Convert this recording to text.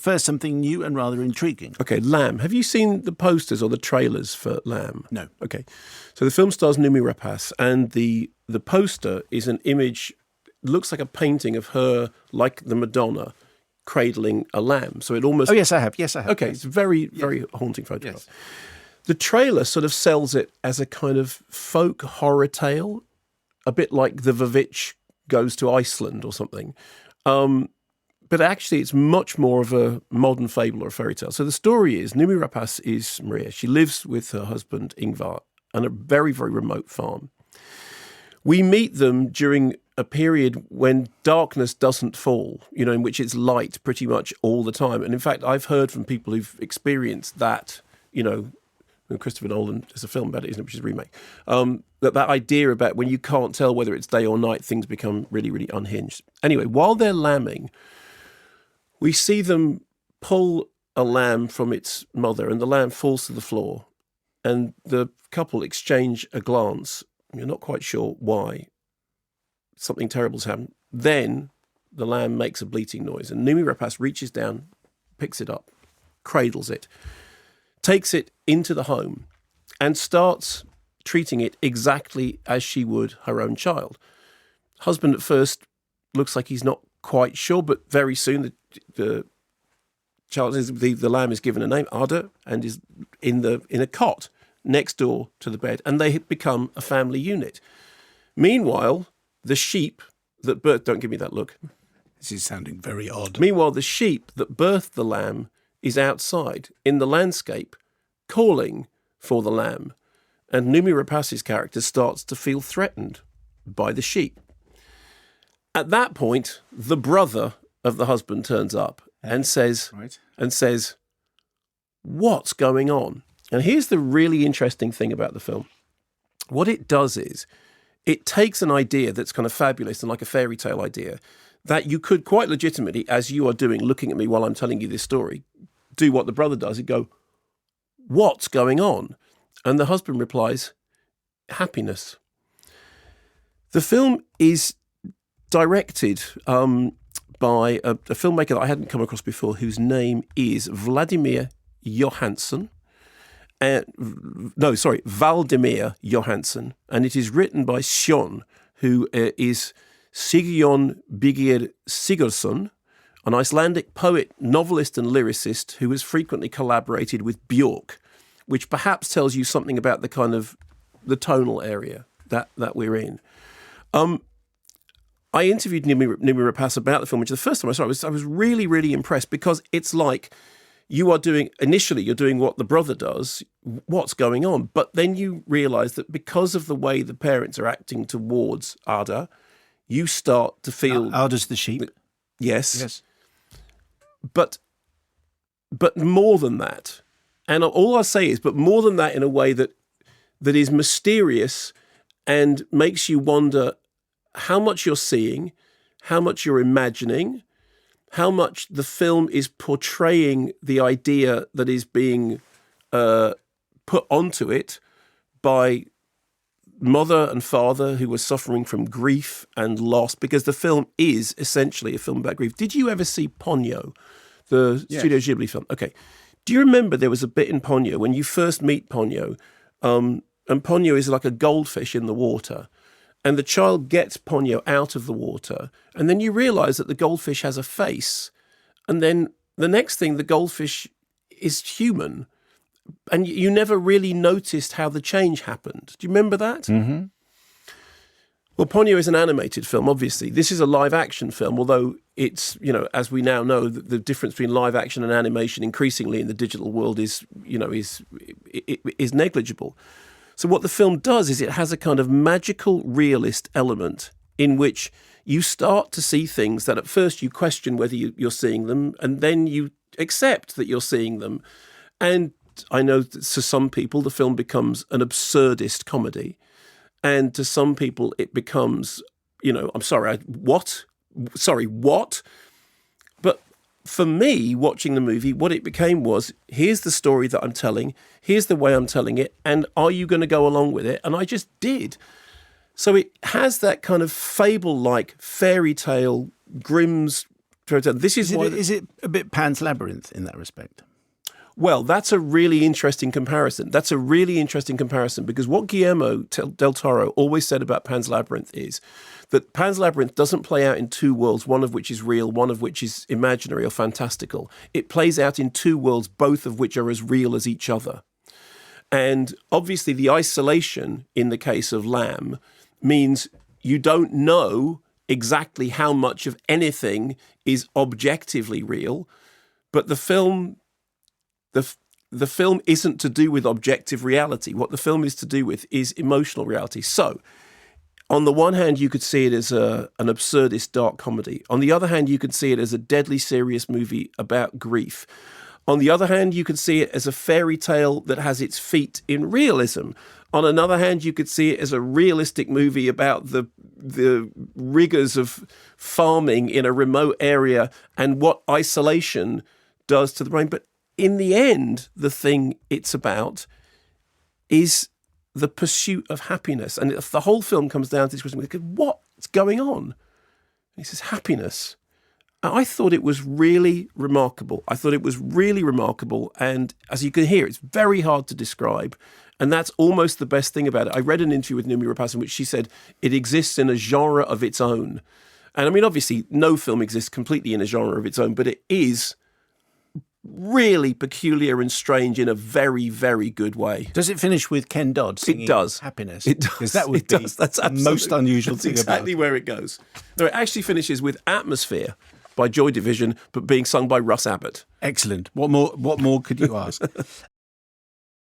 first something new and rather intriguing. Okay, Lamb. Have you seen the posters or the trailers for Lamb? No. Okay. So the film stars Noomi Rapace, and the poster is an image, looks like a painting of her, like the Madonna, cradling a lamb. So it almost... Oh, yes, I have. Yes, I have. Okay, it's a very, very haunting photograph. Yes. The trailer sort of sells it as a kind of folk horror tale, a bit like the Vavitch Goes to Iceland or something. But actually, it's much more of a modern fable or a fairy tale. So the story is, Noomi Rapace is Maria. She lives with her husband, Ingvar, on a very, very remote farm. We meet them during a period when darkness doesn't fall, in which it's light pretty much all the time. And in fact, I've heard from people who've experienced that, Christopher Nolan, there's a film about it, isn't it, which is a remake, that idea about when you can't tell whether it's day or night, things become really, really unhinged. Anyway, while they're lambing, we see them pull a lamb from its mother, and the lamb falls to the floor, and the couple exchange a glance. You're not quite sure why. Something terrible's happened. Then the lamb makes a bleating noise, and Noomi Rapace reaches down, picks it up, cradles it, takes it into the home, and starts treating it exactly as she would her own child. Husband at first looks like he's not quite sure, but very soon the child the lamb is given a name, Ada, and is in a cot next door to the bed, and they become a family unit. Meanwhile, the sheep that birthed... Don't give me that look. This is sounding very odd. Meanwhile, the sheep that birthed the lamb is outside in the landscape calling for the lamb. And Noomi Rapace's character starts to feel threatened by the sheep. At that point, the brother of the husband turns up and says, "What's going on?" And here's the really interesting thing about the film. What it does is it takes an idea that's kind of fabulous and like a fairy tale idea that you could quite legitimately, as you are doing, looking at me while I'm telling you this story, do what the brother does and go, "What's going on?" And the husband replies, "Happiness." The film is directed by a filmmaker that I hadn't come across before, whose name is Vladimir Johansson. Valdemir Johansson, and it is written by Sjón, who is Sigurjón Birgir Sigurðsson, an Icelandic poet, novelist and lyricist who has frequently collaborated with Björk, which perhaps tells you something about the kind of the tonal area that we're in. I interviewed Noomi Rapace about the film, which the first time I saw it, I was really, really impressed, because it's like you're doing what the brother does, what's going on, but then you realise that because of the way the parents are acting towards Ada, you start to feel... Ada's the sheep? Yes. But more than that, and all I say is, but more than that in a way that is mysterious and makes you wonder how much you're seeing, how much you're imagining, how much the film is portraying the idea that is being put onto it by mother and father who were suffering from grief and loss, because the film is essentially a film about grief. Did you ever see Ponyo, the Studio Ghibli film? Okay. Do you remember there was a bit in Ponyo when you first meet Ponyo, and Ponyo is like a goldfish in the water, and the child gets Ponyo out of the water, and then you realise that the goldfish has a face, and then the next thing, the goldfish is human, and you never really noticed how the change happened. Do you remember that? Mm-hmm. Well, Ponyo is an animated film, obviously. This is a live-action film, although it's, as we now know, the difference between live-action and animation increasingly in the digital world is negligible. So what the film does is it has a kind of magical realist element in which you start to see things that at first you question whether you're seeing them, and then you accept that you're seeing them. And I know that to some people the film becomes an absurdist comedy, and to some people it becomes, what? But for me, watching the movie, what it became was, here's the story that I'm telling, here's the way I'm telling it, and are you going to go along with it? And I just did. So it has that kind of fable-like fairy tale, Grimm's fairy tale. This is why. Is it a bit Pan's Labyrinth in that respect? Well, that's a really interesting comparison. Because what Guillermo del Toro always said about Pan's Labyrinth is that Pan's Labyrinth doesn't play out in two worlds, one of which is real, one of which is imaginary or fantastical. It plays out in two worlds, both of which are as real as each other. And obviously the isolation in the case of Lamb means you don't know exactly how much of anything is objectively real, but the film isn't to do with objective reality. What the film is to do with is emotional reality. So, on the one hand, you could see it as an absurdist dark comedy. On the other hand, you could see it as a deadly serious movie about grief. On the other hand, you could see it as a fairy tale that has its feet in realism. On another hand, you could see it as a realistic movie about the rigors of farming in a remote area and what isolation does to the brain. But in the end, the thing it's about is the pursuit of happiness. And the whole film comes down to this question, what's going on? And he says, happiness. And I thought it was really remarkable. And as you can hear, it's very hard to describe. And that's almost the best thing about it. I read an interview with Noomi Rapace in which she said it exists in a genre of its own. And I mean, obviously, no film exists completely in a genre of its own, but it is really peculiar and strange in a very, very good way. Does it finish with Ken Dodd singing It does. Happiness? It does. Because that would be That's the most unusual thing exactly about it. where it goes. No, it actually finishes with Atmosphere by Joy Division, but being sung by Russ Abbott. Excellent. What more could you ask?